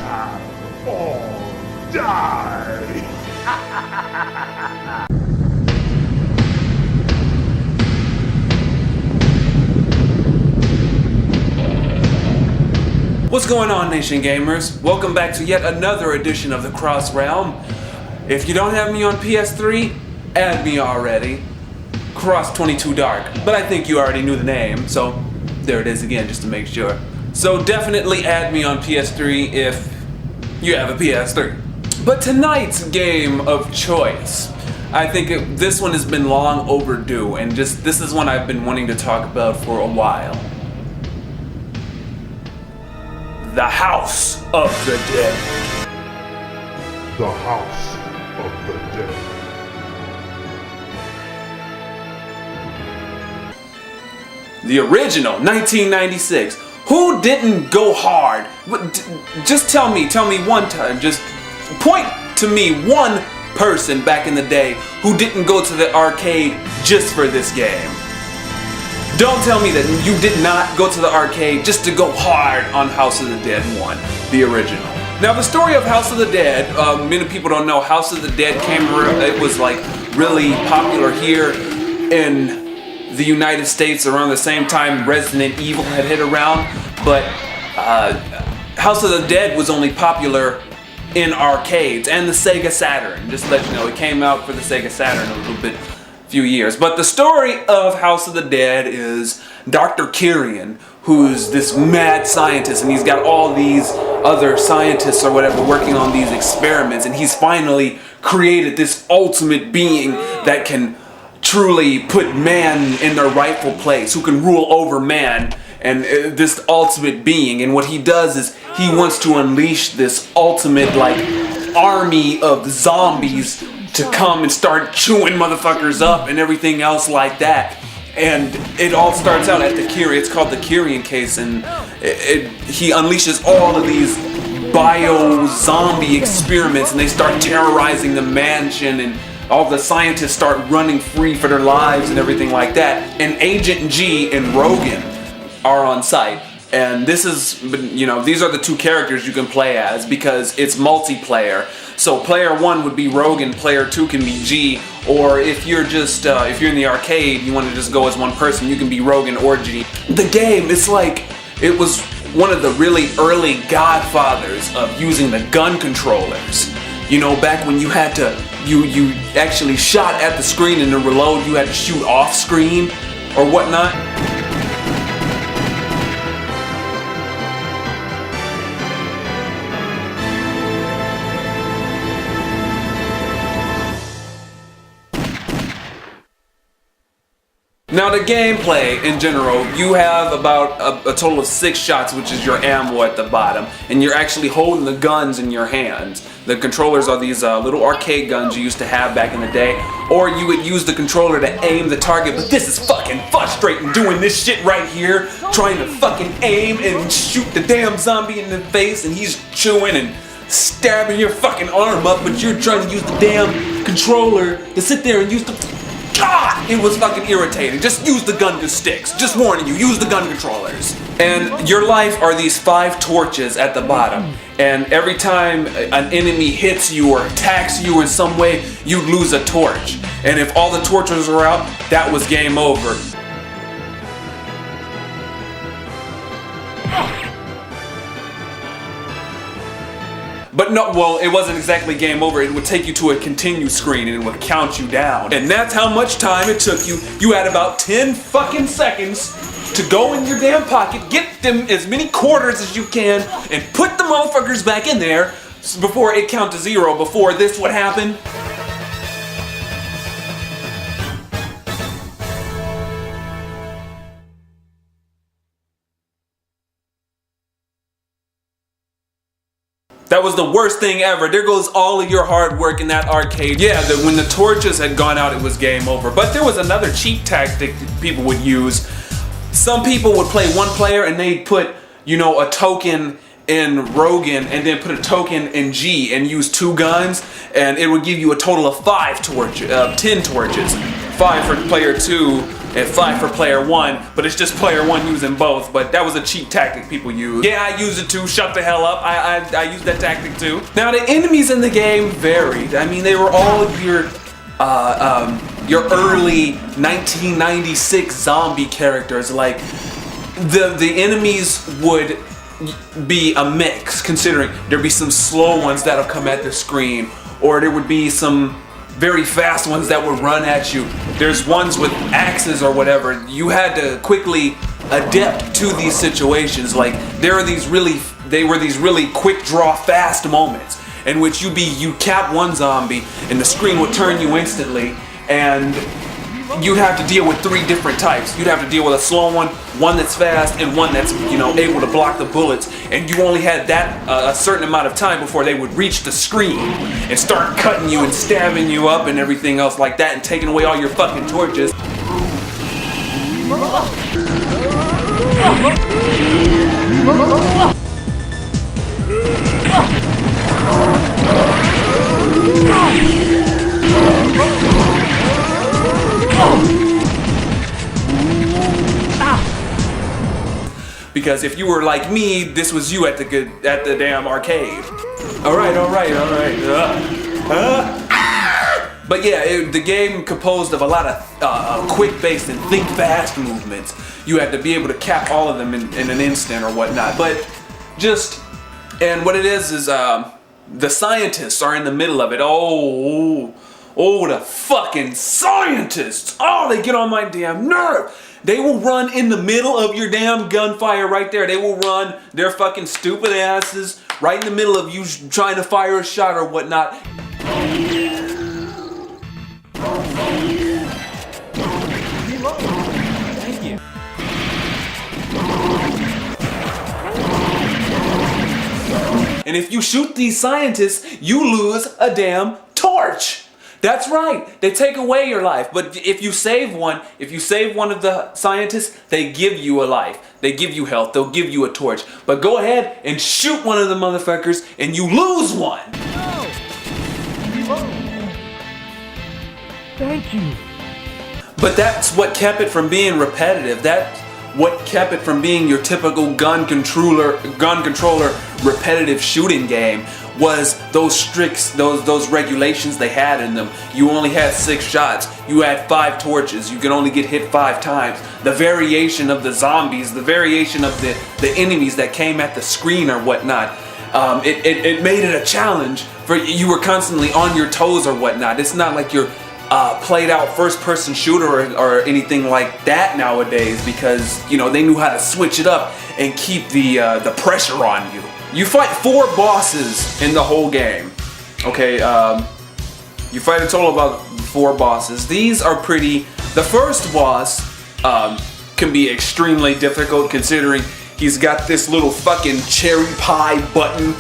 All die! What's going on, Nation Gamers? Welcome back to yet another edition of the Kross Realm. If you don't have me on PS3, add me already. Kross22Dark. But I think you already knew the name, so there it is again, just to make sure. So definitely add me on PS3 if you have a PS3. But tonight's game of choice, I think this one has been long overdue, and this is one I've been wanting to talk about for a while. The House of the Dead. The House of the Dead. The original, 1996. Who didn't go hard? Just tell me one time. Just point to me one person back in the day who didn't go to the arcade just for this game. Don't tell me that you did not go to the arcade just to go hard on House of the Dead 1, the original. Now, the story of House of the Dead, many people don't know, House of the Dead it was like really popular here in the United States around the same time Resident Evil had hit around, but House of the Dead was only popular in arcades and the Sega Saturn. Just to let you know, it came out for the Sega Saturn a little bit. Few years. But the story of House of the Dead is Dr. Kyrian, who's this mad scientist, and he's got all these other scientists or whatever working on these experiments, and he's finally created this ultimate being that can truly put man in their rightful place, who can rule over man, and this ultimate being. And what he does is he wants to unleash this ultimate army of zombies to come and start chewing motherfuckers up and everything else like that. And it all starts out at the Kyrian. It's called the Kyrian case, and he unleashes all of these bio-zombie experiments, and they start terrorizing the mansion, and all the scientists start running free for their lives and everything like that. And Agent G and Rogan are on site. And this is, these are the two characters you can play as because it's multiplayer. So player 1 would be Rogan, player 2 can be G, or if you're if you're in the arcade, you want to just go as one person, you can be Rogan or G. The game, it was one of the really early godfathers of using the gun controllers. You know, back when you had to, you actually shot at the screen and to reload, you had to shoot off screen or whatnot. Now the gameplay in general, you have about a total of 6 shots, which is your ammo at the bottom, and you're actually holding the guns in your hands. The controllers are these little arcade guns you used to have back in the day, or you would use the controller to aim the target, but this is fucking frustrating doing this shit right here, trying to fucking aim and shoot the damn zombie in the face, and he's chewing and stabbing your fucking arm up, but you're trying to use the damn controller to sit there and use the... God, it was fucking irritating. Just use the gun to sticks. Just warning you, use the gun controllers. And your life are these 5 torches at the bottom. And every time an enemy hits you or attacks you in some way, you lose a torch. And if all the torches are out, that was game over. But no, well, it wasn't exactly game over. It would take you to a continue screen and it would count you down. And that's how much time it took you. You had about 10 fucking seconds to go in your damn pocket, get them as many quarters as you can, and put the motherfuckers back in there before it count to 0, before this would happen. That was the worst thing ever. There goes all of your hard work in that arcade. Yeah, when the torches had gone out, it was game over. But there was another cheap tactic people would use. Some people would play one player and they'd put, a token in Rogan and then put a token in G and use 2 guns, and it would give you a total of 10 torches. 5 for player 2, and 5 for player 1, but it's just player 1 using both. But that was a cheap tactic people use. Yeah, I used it too. Shut the hell up. I used that tactic too. Now the enemies in the game varied. I mean, they were all your early 1996 zombie characters. Like the enemies would be a mix, considering there'd be some slow ones that'll come at the screen, or there would be some very fast ones that would run at you. There's ones with axes or whatever. You had to quickly adapt to these situations. Like they were these really quick draw fast moments in which you cap one zombie and the screen would turn you instantly, and you'd have to deal with 3 different types. You'd have to deal with a slow one that's fast, and one that's, able to block the bullets. And you only had that a certain amount of time before they would reach the screen and start cutting you and stabbing you up and everything else like that, and taking away all your fucking torches. Because if you were like me, this was you at the damn arcade. All right. But yeah, the game composed of a lot of quick-based and think-fast movements. You had to be able to cap all of them in an instant or whatnot. But and what it is the scientists are in the middle of it. Oh, the fucking scientists! Oh, they get on my damn nerve. They will run in the middle of your damn gunfire right there. They will run their fucking stupid asses right in the middle of you trying to fire a shot or whatnot. Thank you. And if you shoot these scientists, you lose a damn torch. That's right, they take away your life. But if you save one of the scientists, they give you a life. They give you health, they'll give you a torch. But go ahead and shoot one of the motherfuckers and you lose one. Thank you. But that's what kept it from being repetitive. That's what kept it from being your typical gun controller repetitive shooting game. Was those regulations they had in them. You only had 6 shots. You had 5 torches. You could only get hit 5 times. The variation of the zombies, the variation of the enemies that came at the screen or whatnot. It made it a challenge for you. Were constantly on your toes or whatnot. It's not like you're played out first-person shooter or anything like that nowadays, because they knew how to switch it up and keep the pressure on you. You fight 4 bosses in the whole game. Okay, you fight a total of about 4 bosses. These are pretty. The first boss can be extremely difficult, considering he's got this little fucking cherry pie button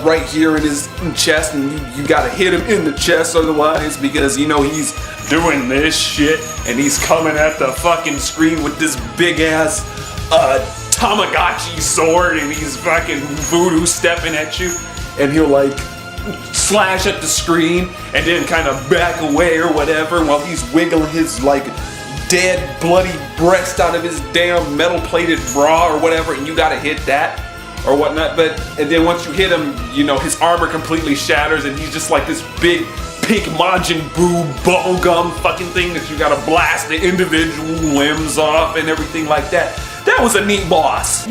right here in his chest, and you gotta hit him in the chest otherwise, because he's doing this shit, and he's coming at the fucking screen with this big ass Tamagotchi sword, and he's fucking voodoo stepping at you, and he'll like slash at the screen and then kind of back away or whatever while he's wiggling his like dead bloody breast out of his damn metal plated bra or whatever, and you gotta hit that or whatnot. And then once you hit him, his armor completely shatters, and he's just like this big pink Majin Buu bubblegum fucking thing that you gotta blast the individual limbs off and everything like that. That was a neat boss.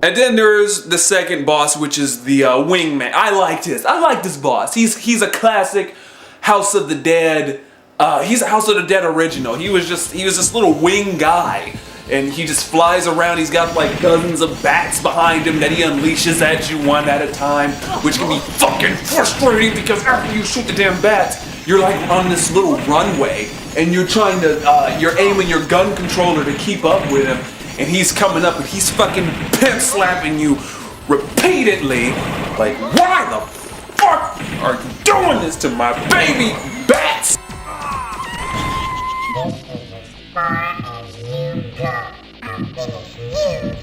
And then there's the second boss, which is the wingman. I like this boss. He's a classic House of the Dead. He's a House of the Dead original. He was this little wing guy, and he just flies around. He's got like dozens of bats behind him that he unleashes at you one at a time, which can be fucking frustrating, because after you shoot the damn bats, you're like on this little runway, and you're trying to you're aiming your gun controller to keep up with him. And he's coming up and he's fucking pimp slapping you repeatedly, like, why the fuck are you doing this to my baby bats? This is as far as you go. I'm finished you here.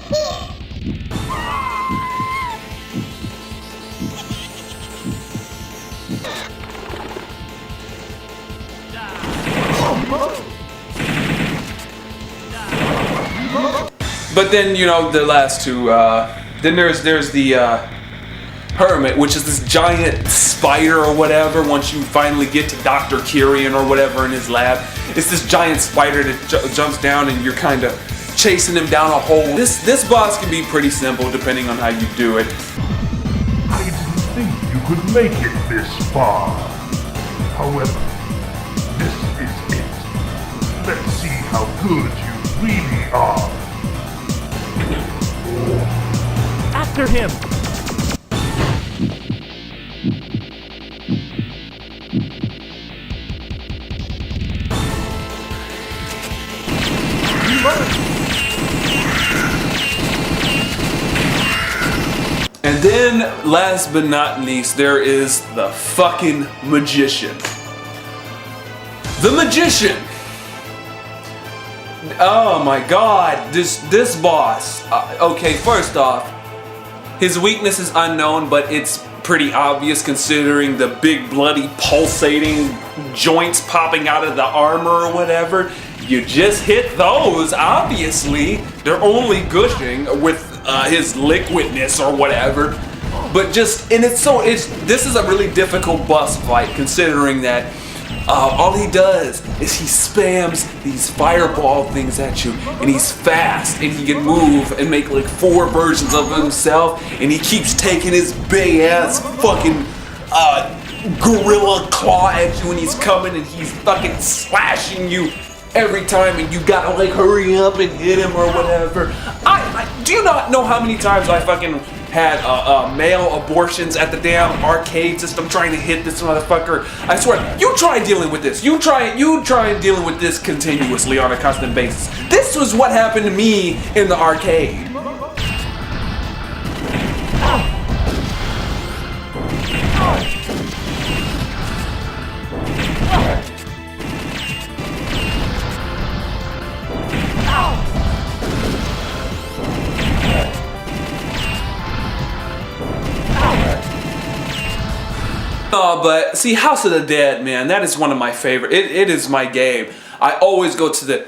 But then, you know, the last two, then there's the Hermit, which is this giant spider or whatever. Once you finally get to Dr. Kyrian or whatever in his lab, it's this giant spider that jumps down and you're kind of chasing him down a hole. This boss can be pretty simple depending on how you do it. I didn't think you could make it this far. However, this is it. Let's see how good you really are. After him! And then, last but not least, there is the fucking magician. The magician! Oh my god, this boss. Okay, first off, his weakness is unknown, but it's pretty obvious considering the big bloody pulsating joints popping out of the armor or whatever. You just hit those, obviously. They're only gushing with his liquidness or whatever. But this is a really difficult boss fight considering that all he does is he spams these fireball things at you, and he's fast, and he can move and make like 4 versions of himself, and he keeps taking his big ass fucking gorilla claw at you, and he's coming and he's fucking slashing you every time, and you gotta like hurry up and hit him or whatever. I do not know how many times I fucking had male abortions at the damn arcade system trying to hit this motherfucker. I swear, you try dealing with this. You try dealing with this continuously on a constant basis. This was what happened to me in the arcade. But see, House of the Dead, man, that is one of my favorite. It is my game. I always go to the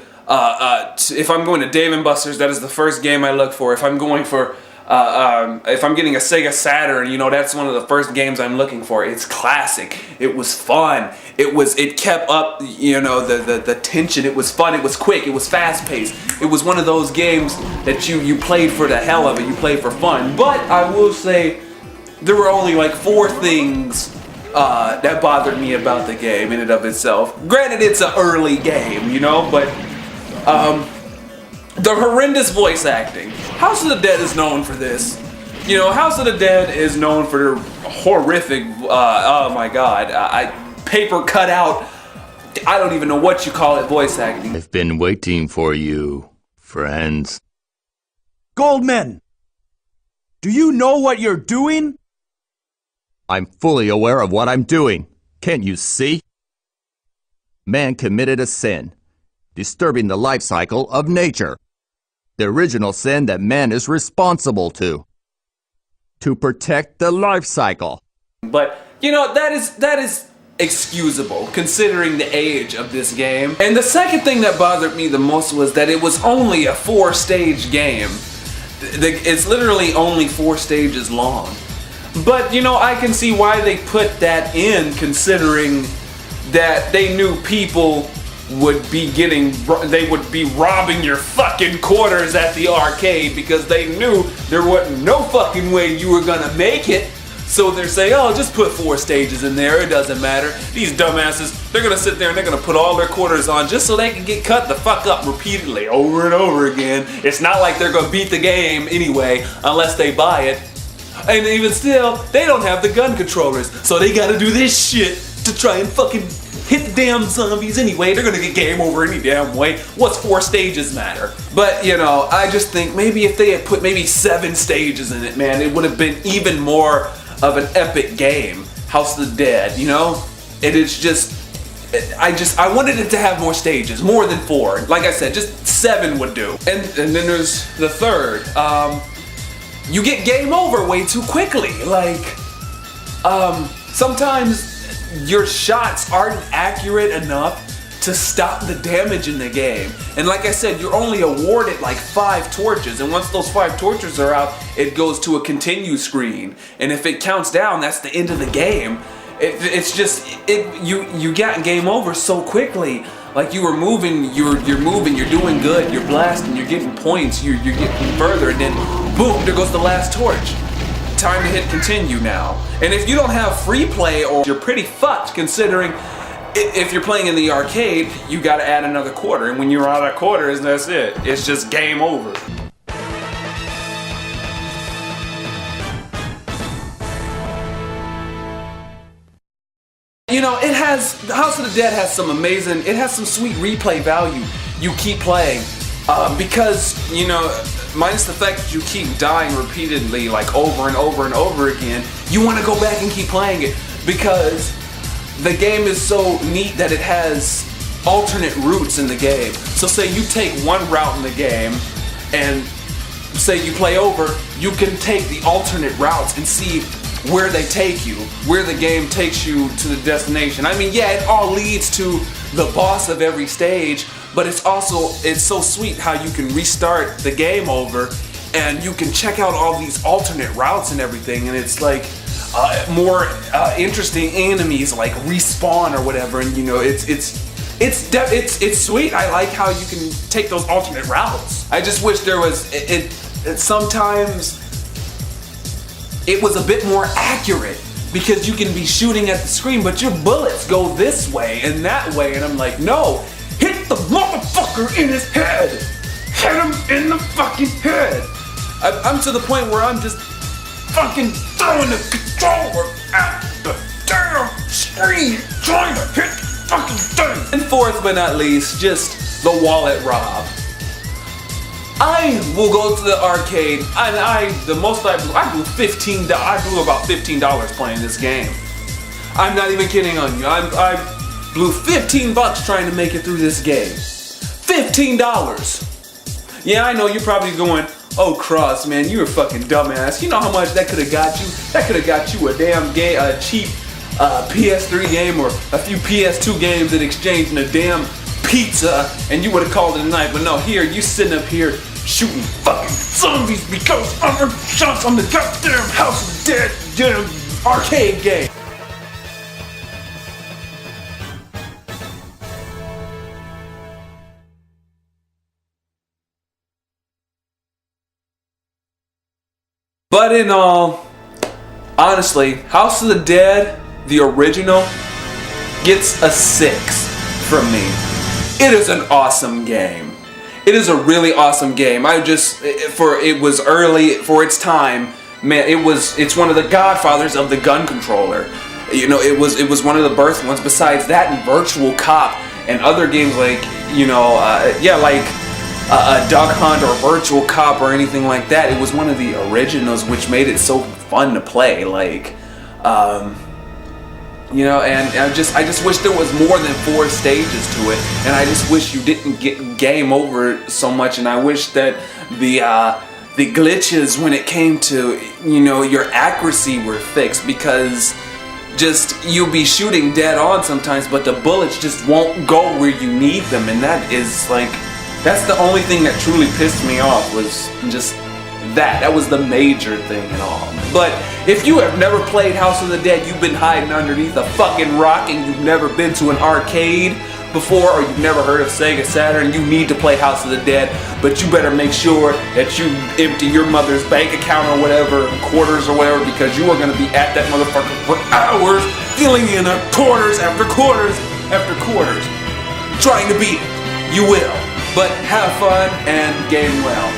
if I'm going to Dave & Buster's, that is the first game I look for. If I'm going for if I'm getting a Sega Saturn, you know, that's one of the first games I'm looking for. It's classic. It was fun. It kept up, you know, the tension. It was fun. It was quick. It was fast paced. It was one of those games that you played for the hell of it. You played for fun. But I will say there were only like 4 things that bothered me about the game in and of itself. Granted, it's an early game, you know, but the horrendous voice acting. House of the Dead is known for this. You know, House of the Dead is known for their horrific, oh my god, paper cutout, I don't even know what you call it, voice acting. I've been waiting for you, friends. Goldman! Do you know what you're doing? I'm fully aware of what I'm doing. Can't you see? Man committed a sin, disturbing the life cycle of nature. The original sin that man is responsible to protect the life cycle. But, you know, that is excusable considering the age of this game. And the second thing that bothered me the most was that it was only a 4-stage game. It's literally only 4 stages long. But, you know, I can see why they put that in, considering that they knew people would be robbing your fucking quarters at the arcade because they knew there wasn't no fucking way you were gonna make it. So they're saying, oh, just put 4 stages in there, it doesn't matter. These dumbasses, they're gonna sit there and they're gonna put all their quarters on just so they can get cut the fuck up repeatedly over and over again. It's not like they're gonna beat the game anyway, unless they buy it. And even still, they don't have the gun controllers, so they gotta do this shit to try and fucking hit the damn zombies anyway. They're gonna get game over any damn way. What's 4 stages matter? But, you know, I just think maybe if they had put maybe 7 stages in it, man, it would have been even more of an epic game. House of the Dead, you know? It is just, I wanted it to have more stages, more than 4. Like I said, just 7 would do. And then there's the third. You get game over way too quickly. Like, sometimes your shots aren't accurate enough to stop the damage in the game. And like I said, you're only awarded like 5 torches, and once those 5 torches are out, it goes to a continue screen. And if it counts down, that's the end of the game. It's just, you got game over so quickly. Like you were moving, you're moving, you're doing good, you're blasting, you're getting points, you're getting further, and then boom, there goes the last torch. Time to hit continue now. And if you don't have free play, or you're pretty fucked, considering if you're playing in the arcade, you gotta add another quarter, and when you're out of quarters, that's it. It's just game over. You know, House of the Dead has some amazing, it has some sweet replay value. You keep playing, because, you know, minus the fact that you keep dying repeatedly, like over and over and over again, you want to go back and keep playing it, because the game is so neat that it has alternate routes in the game. So say you take one route in the game, and say you play over, you can take the alternate routes and see where they take you, where the game takes you to the destination. I mean, yeah, it all leads to the boss of every stage, but it's so sweet how you can restart the game over and you can check out all these alternate routes and everything, and it's like more interesting enemies like respawn or whatever, and you know, it's sweet. I like how you can take those alternate routes. I just wish there was sometimes it was a bit more accurate, because you can be shooting at the screen, but your bullets go this way and that way, and I'm like, no, hit the motherfucker in his head! Hit him in the fucking head! I'm to the point where I'm just fucking throwing the controller at the damn screen, trying to hit the fucking thing! And fourth but not least, just the wallet rob. I will go to the arcade, and I blew $15. I blew about $15 playing this game. I'm not even kidding on you. I blew $15 trying to make it through this game. $15. Yeah, I know you're probably going, oh Kross, man, you're a fucking dumbass. You know how much that could have got you? That could have got you a damn game, a cheap PS3 game, or a few PS2 games in exchange and a damn pizza, and you would have called it a night. But no, here you sitting up here shooting fucking zombies because I'm shots on the goddamn House of the Dead damn arcade game. But in all, honestly, House of the Dead, the original, gets a 6 from me. It is an awesome game. It is a really awesome game. It was early for its time, man. It's one of the godfathers of the gun controller. You know, it was one of the birth ones. Besides that, and Virtual Cop and other games like, you know, like a Duck Hunt or Virtual Cop or anything like that. It was one of the originals, which made it so fun to play. Like, you know, and I just wish there was more than 4 stages to it, and I just wish you didn't get game over so much, and I wish that the glitches when it came to, you know, your accuracy were fixed, because just you'll be shooting dead on sometimes, but the bullets just won't go where you need them, and that is like, that's the only thing that truly pissed me off, was just that was the major thing and all. But if you have never played House of the Dead, you've been hiding underneath a fucking rock, and you've never been to an arcade before, or you've never heard of Sega Saturn, you need to play House of the Dead, but you better make sure that you empty your mother's bank account or whatever, quarters or whatever, because you are going to be at that motherfucker for hours, filling in quarters after quarters after quarters, trying to beat it. You will. But have fun and game well.